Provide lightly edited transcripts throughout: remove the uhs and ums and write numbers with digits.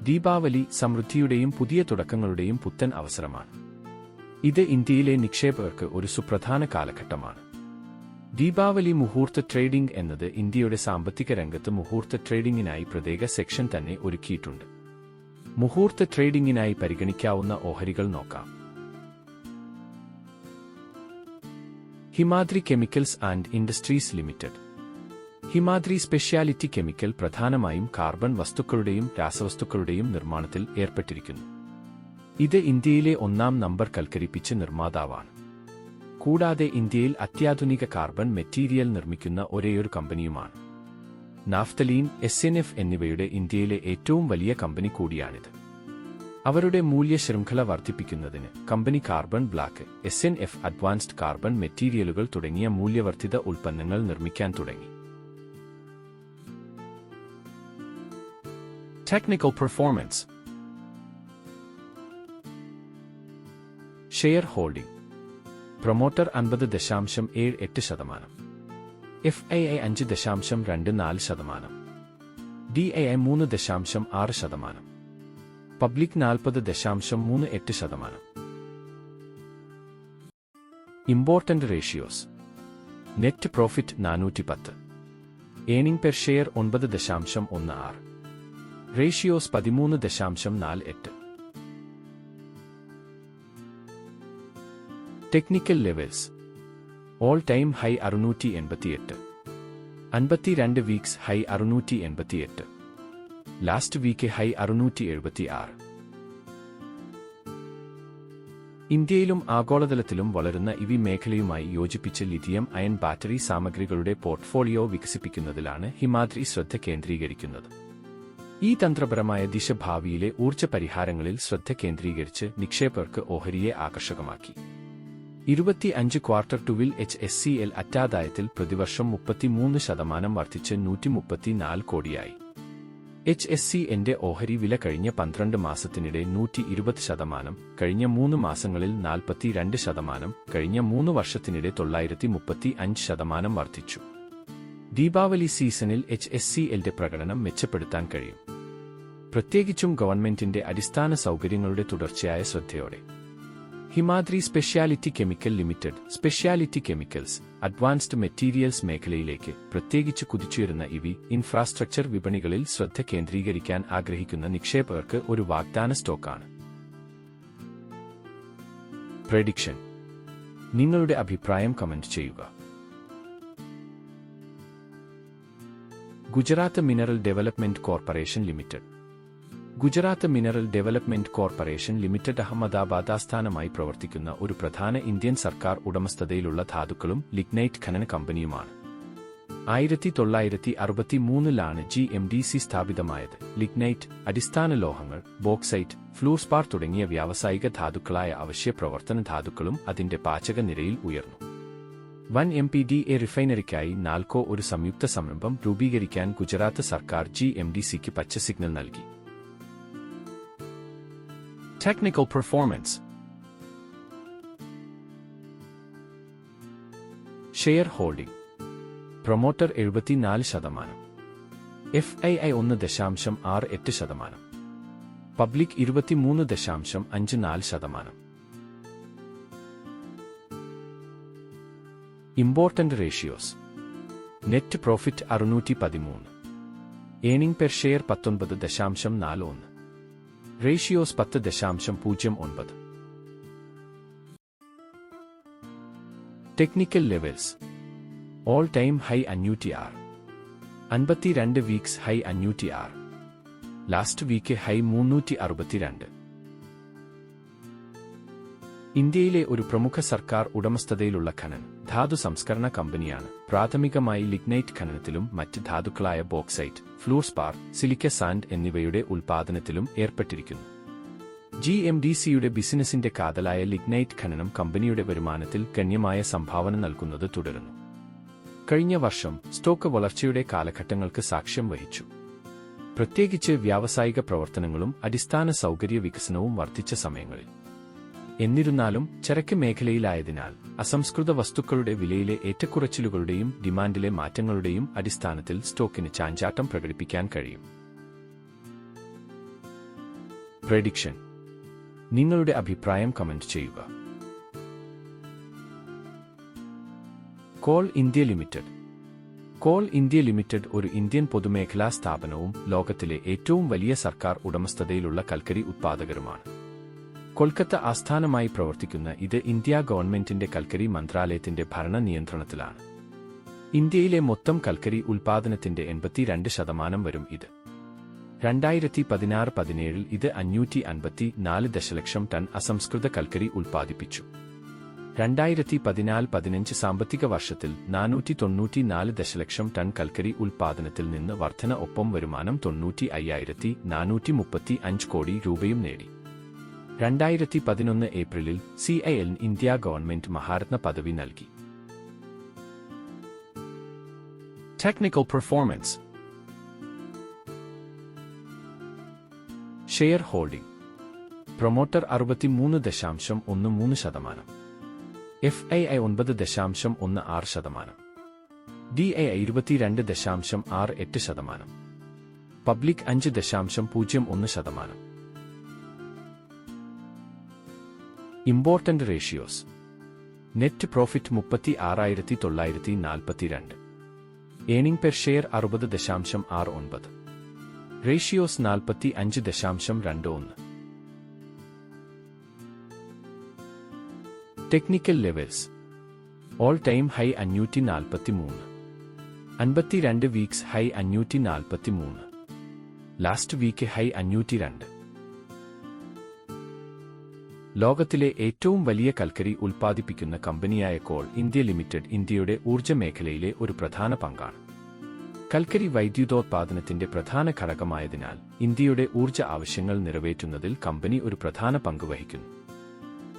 ദീപാവലി സമൃദ്ധിയുടെയും പുതിയ തുടക്കങ്ങളുടെയും പുത്തൻ അവസരമാണ്. ഇത് ഇന്ത്യയിലെ നിക്ഷേപകർക്ക് ഒരു സുപ്രധാന കാലഘട്ടമാണ്. ദീപാവലി മുഹൂർത്ത ട്രേഡിംഗ് എന്നത് ഇന്ത്യയുടെ സാമ്പത്തിക രംഗത്ത് മുഹൂർത്ത ട്രേഡിംഗിനായി പ്രത്യേക സെക്ഷൻ തന്നെ ഒരുക്കിയിട്ടുണ്ട്. മുഹൂർത്ത ട്രേഡിംഗിനായി പരിഗണിക്കാവുന്ന ഓഹരികൾ നോക്കാം. Himadri chemicals and industries limited. Himadri speciality chemical പ്രധാനമായും കാർബൺ വസ്തുക്കളുടെയും രാസവസ്തുക്കളുടെയും നിർമ്മാണത്തിൽ ഏർപ്പെട്ടിരിക്കുന്നു. ഇത് ഇന്ത്യയിലെ 1-ാം നമ്പർ കൽക്കരിപ്പിച്ച നിർമ്മാതാവാണ്. കൂടാതെ ഇന്ത്യയിൽ അത്യാധുനിക കാർബൺ മെറ്റീരിയൽ നിർമ്മിക്കുന്ന ഒരേയൊരു കമ്പനിയുമാണ്. നാഫ്തലീൻ, SNF എന്നിവയുടെ ഇന്ത്യയിലെ ഏറ്റവും വലിയ കമ്പനി കൂടിയാണിത്. അവരുടെ മൂല്യശൃംഖല വർദ്ധിപ്പിക്കുന്നതിന് company carbon black, SNF advanced carbon മെറ്റീരിയലുകൾ തുടങ്ങിയ മൂല്യവർദ്ധിത ഉൽപ്പന്നങ്ങൾ നിർമ്മിക്കാൻ തുടങ്ങി. Technical performance. Share holding. Promoter 50.78%, FII 5.24%, DII 3.6%, public 40.38%. Important ratios. Net profit 410, earning per share 9.16, ratios 13.48. Technical levels. All time high 688, 52 weeks high 688, last week high 676. ഇന്ത്യയിലും ആഗോളതലത്തിലും വളരുന്ന EV മേഖലയുമായി യോജിപ്പിച്ച് ലിഥിയം അയൺ ബാറ്ററി സാമഗ്രികളുടെ പോർട്ട്ഫോളിയോ വികസിപ്പിക്കുന്നതിലാണ് ഹിമാദ്രി ശ്രദ്ധ കേന്ദ്രീകരിക്കുന്നത്. ഈ തന്ത്രപരമായ ദിശ ഭാവിയിലെ ഊർജ്ജ പരിഹാരങ്ങളിൽ ശ്രദ്ധ കേന്ദ്രീകരിച്ച് നിക്ഷേപകർക്ക് ഓഹരിയെ ആകർഷകമാക്കി. 25 ക്വാർട്ടർ 2-ൽ HSCL അറ്റാദായത്തിൽ പ്രതിവർഷം 33% വർദ്ധിച്ച് 134 കോടിയായി. HSCLന്റെ ഓഹരി വില കഴിഞ്ഞ 12 മാസത്തിനിടെ 120%, കഴിഞ്ഞ 3 മാസങ്ങളിൽ 42%, കഴിഞ്ഞ 3 വർഷത്തിനിടെ 935% വർദ്ധിച്ചു. ദീപാവലി സീസണിൽ HSCLന്റെ പ്രകടനം മെച്ചപ്പെടുത്താൻ കഴിയും, പ്രത്യേകിച്ചും ഗവൺമെന്റിന്റെ അടിസ്ഥാന സൗകര്യങ്ങളുടെ തുടർച്ചയായ ശ്രദ്ധയോടെ. Himadri speciality chemical limited. Speciality chemicals, advanced materials മേഖലയിലേക്ക് പ്രത്യേകിച്ച് കുതിച്ചുയരുന്ന ഇവി ഇൻഫ്രാസ്ട്രക്ചർ വിപണികളിൽ ശ്രദ്ധ കേന്ദ്രീകരിക്കാൻ ആഗ്രഹിക്കുന്ന നിക്ഷേപകർക്ക് ഒരു വാഗ്ദാന സ്റ്റോക്കാണ്. പ്രഡിക്ഷൻ. നിങ്ങളുടെ അഭിപ്രായം കമന്റ് ചെയ്യുക. Gujarat mineral development corporation limited. Gujarat mineral development corporation limited Ahmedabad ആസ്ഥാനമായി പ്രവർത്തിക്കുന്ന ഒരു പ്രധാന ഇന്ത്യൻ സർക്കാർ ഉടമസ്ഥതയിലുള്ള ധാതുക്കളും ലിഗ്നൈറ്റ് ഖനന കമ്പനിയുമാണ്. 1963-ലാണ് GMDC സ്ഥാപിതമായത്. ലിഗ്നൈറ്റ്, അടിസ്ഥാന ലോഹങ്ങൾ, ബോക്സൈറ്റ്, ഫ്ലൂർസ്പാർ തുടങ്ങിയ വ്യാവസായിക ധാതുക്കളായ അവശ്യ പ്രവർത്തന ധാതുക്കളും അതിന്റെ പാചക നിരയിൽ ഉയർന്നു. 1 റിഫൈനറിക്കായി നാൽക്കോ ഒരു സംയുക്ത സംരംഭം രൂപീകരിക്കാൻ ഗുജറാത്ത് സർക്കാർ GMDCക്ക് പച്ച സിഗ്നൽ നൽകി. Technical performance. Share holding. Promoter 74%, FII 1.68%, public 23.54%. Important ratios. Net profit 613, earning per share 19.41, ratios 10.09. Technical levels. All time high 506, 52 weeks high 506, last week high 362. ഇന്ത്യയിലെ ഒരു പ്രമുഖ സർക്കാർ ഉടമസ്ഥതയിലുള്ള ഖനന ധാതു സംസ്കരണ കമ്പനിയാണ്. പ്രാഥമികമായി ലിഗ്നൈറ്റ് ഖനനത്തിലും മറ്റ് ധാതുക്കളായ ബോക്സൈറ്റ്, ഫ്ലൂർസ്പാർ, സിലിക്ക സാൻഡ് എന്നിവയുടെ ഉൽപ്പാദനത്തിലും ഏർപ്പെട്ടിരിക്കുന്നു. GMDCയുടെ ബിസിനസിന്റെ കാതലായ ലിഗ്നൈറ്റ് ഖനനം കമ്പനിയുടെ വരുമാനത്തിൽ ഗണ്യമായ സംഭാവന നൽകുന്നത് തുടരുന്നു. കഴിഞ്ഞ വർഷം സ്റ്റോക്ക് വളർച്ചയുടെ കാലഘട്ടങ്ങൾക്ക് സാക്ഷ്യം വഹിച്ചു, പ്രത്യേകിച്ച് വ്യാവസായിക പ്രവർത്തനങ്ങളും അടിസ്ഥാന സൗകര്യ വികസനവും വർദ്ധിച്ച സമയങ്ങളിൽ. എന്നിരുന്നാലും ചരക്ക് മേഖലയിലായതിനാൽ അസംസ്കൃത വസ്തുക്കളുടെ വിലയിലെ ഏറ്റക്കുറച്ചിലുകളുടെയും ഡിമാൻഡിലെ മാറ്റങ്ങളുടെയും അടിസ്ഥാനത്തിൽ സ്റ്റോക്കിന് ചാഞ്ചാട്ടം പ്രകടിപ്പിക്കാൻ കഴിയും. പ്രഡിക്ഷൻ. നിങ്ങളുടെ അഭിപ്രായം കമന്റ് ചെയ്യുക. Call India limited. Call India limited ഒരു ഇന്ത്യൻ പൊതുമേഖലാ സ്ഥാപനവും ലോകത്തിലെ ഏറ്റവും വലിയ സർക്കാർ ഉടമസ്ഥതയിലുള്ള കൽക്കരി ഉത്പാദകരുമാണ്. കൊൽക്കത്ത ആസ്ഥാനമായി പ്രവർത്തിക്കുന്ന ഇത് ഇന്ത്യ ഗവൺമെന്റിന്റെ കൽക്കരി മന്ത്രാലയത്തിന്റെ ഭരണ നിയന്ത്രണത്തിലാണ്. ഇന്ത്യയിലെ മൊത്തം കൽക്കരി ഉൽപാദനത്തിന്റെ 82% വരും ഇത്. 2016-17 ഇത് 554 ദശലക്ഷം ടൺ അസംസ്കൃത കൽക്കരി ഉൽപ്പാദിപ്പിച്ചു. 2014-15 സാമ്പത്തിക വർഷത്തിൽ 494 ദശലക്ഷം ടൺ കൽക്കരി ഉൽപ്പാദനത്തിൽ നിന്ന് വർധന, ഒപ്പം വരുമാനം 95,435 കോടി രൂപയും നേടി. 2011 ഏപ്രിലിൽ CIL ഇന്ത്യ ഗവൺമെന്റ് മഹാരത്ന പദവി നൽകി. Technical performance. Share holding. Promoter 63.13%, FII 9.16%, DII 22.68%, public 5.01%. Important ratios. Net profit 36,942, earning per share 60.69, ratios 45.21. Technical levels. All time high 543, 52 weeks high 543, last week high 502. ലോകത്തിലെ ഏറ്റവും വലിയ കൽക്കരി ഉൽപ്പാദിപ്പിക്കുന്ന കമ്പനിയായ കോൾ ഇന്ത്യ ലിമിറ്റഡ് ഇന്ത്യയുടെ ഊർജ്ജ മേഖലയിലെ ഒരു പ്രധാന പങ്കാണ്. കൽക്കരി വൈദ്യുതോത്പാദനത്തിന്റെ പ്രധാന ഘടകമായതിനാൽ ഇന്ത്യയുടെ ഊർജ്ജ ആവശ്യങ്ങൾ നിറവേറ്റുന്നതിൽ കമ്പനി ഒരു പ്രധാന പങ്ക് വഹിക്കുന്നു.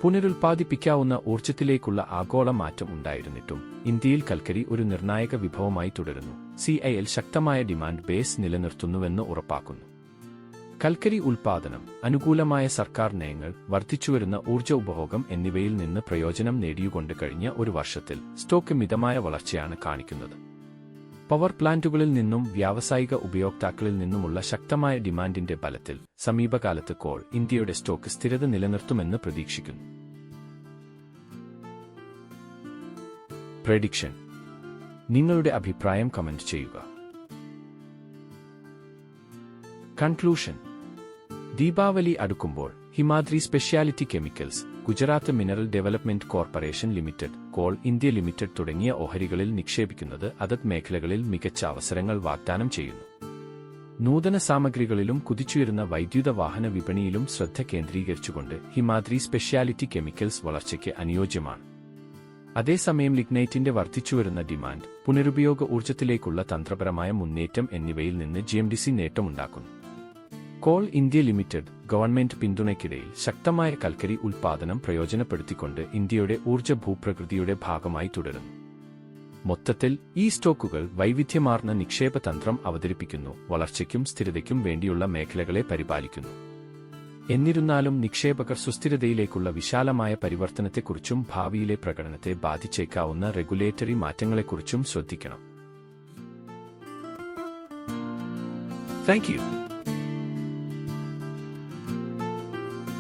പുനരുൽപ്പാദിപ്പിക്കാവുന്ന ഊർജ്ജത്തിലേക്കുള്ള ആഗോള മാറ്റം ഉണ്ടായിരുന്നിട്ടും ഇന്ത്യയിൽ കൽക്കരി ഒരു നിർണായക വിഭവമായി തുടരുന്നു. CIL ശക്തമായ ഡിമാൻഡ് ബേസ് നിലനിർത്തുന്നുവെന്ന് ഉറപ്പാക്കുന്നു. കൽക്കരി ഉൽപ്പാദനം, അനുകൂലമായ സർക്കാർ നയങ്ങൾ, വർദ്ധിച്ചുവരുന്ന ഊർജ്ജ ഉപഭോഗം എന്നിവയിൽ നിന്ന് പ്രയോജനം നേടിയുകൊണ്ട് കഴിഞ്ഞ ഒരു വർഷത്തിൽ സ്റ്റോക്ക് മിതമായ വളർച്ചയാണ് കാണിക്കുന്നത്. പവർ പ്ലാന്റുകളിൽ നിന്നും വ്യാവസായിക ഉപയോക്താക്കളിൽ നിന്നുമുള്ള ശക്തമായ ഡിമാൻഡിന്റെ ബലത്തിൽ സമീപകാലത്ത് കോൾ ഇന്ത്യയുടെ സ്റ്റോക്ക് സ്ഥിരത നിലനിർത്തുമെന്ന് പ്രതീക്ഷിക്കുന്നു. പ്രഡിക്ഷൻ. നിങ്ങളുടെ അഭിപ്രായം കമന്റ് ചെയ്യുക. കൺക്ലൂഷൻ. ദീപാവലി അടുക്കുമ്പോൾ Himadri speciality chemicals, Gujarat mineral development corporation limited, call India limited തുടങ്ങിയ ഓഹരികളിൽ നിക്ഷേപിക്കുന്നത് അതത് മേഖലകളിൽ മികച്ച അവസരങ്ങൾ വാഗ്ദാനം ചെയ്യുന്നു. നൂതന സാമഗ്രികളിലും കുതിച്ചുയരുന്ന വൈദ്യുത വാഹന വിപണിയിലും ശ്രദ്ധ കേന്ദ്രീകരിച്ചുകൊണ്ട് ഹിമാദ്രി സ്പെഷ്യാലിറ്റി കെമിക്കൽസ് വളർച്ചയ്ക്ക് അനുയോജ്യമാണ്. അതേസമയം ലിഗ്നൈറ്റിന്റെ വർദ്ധിച്ചുവരുന്ന ഡിമാൻഡ്, പുനരുപയോഗ ഊർജ്ജത്തിലേക്കുള്ള തന്ത്രപരമായ മുന്നേറ്റം എന്നിവയിൽ നിന്ന് GMDC നേട്ടമുണ്ടാക്കുന്നു. കോൾ ഇന്ത്യ ലിമിറ്റഡ് ഗവൺമെന്റ് പിന്തുണയ്ക്കിടയിൽ ശക്തമായ കൽക്കരി ഉൽപ്പാദനം പ്രയോജനപ്പെടുത്തിക്കൊണ്ട് ഇന്ത്യയുടെ ഊർജ്ജ ഭൂപ്രകൃതിയുടെ ഭാഗമായി തുടരുന്നു. മൊത്തത്തിൽ ഈ സ്റ്റോക്കുകൾ വൈവിധ്യമാർന്ന നിക്ഷേപ തന്ത്രം അവതരിപ്പിക്കുന്നു, വളർച്ചയ്ക്കും സ്ഥിരതയ്ക്കും വേണ്ടിയുള്ള മേഖലകളെ പരിപാലിക്കുന്നു. എന്നിരുന്നാലും നിക്ഷേപകർ സുസ്ഥിരതയിലേക്കുള്ള വിശാലമായ പരിവർത്തനത്തെക്കുറിച്ചും ഭാവിയിലെ പ്രകടനത്തെ ബാധിച്ചേക്കാവുന്ന റെഗുലേറ്ററി മാറ്റങ്ങളെക്കുറിച്ചും ശ്രദ്ധിക്കണം. Thank you.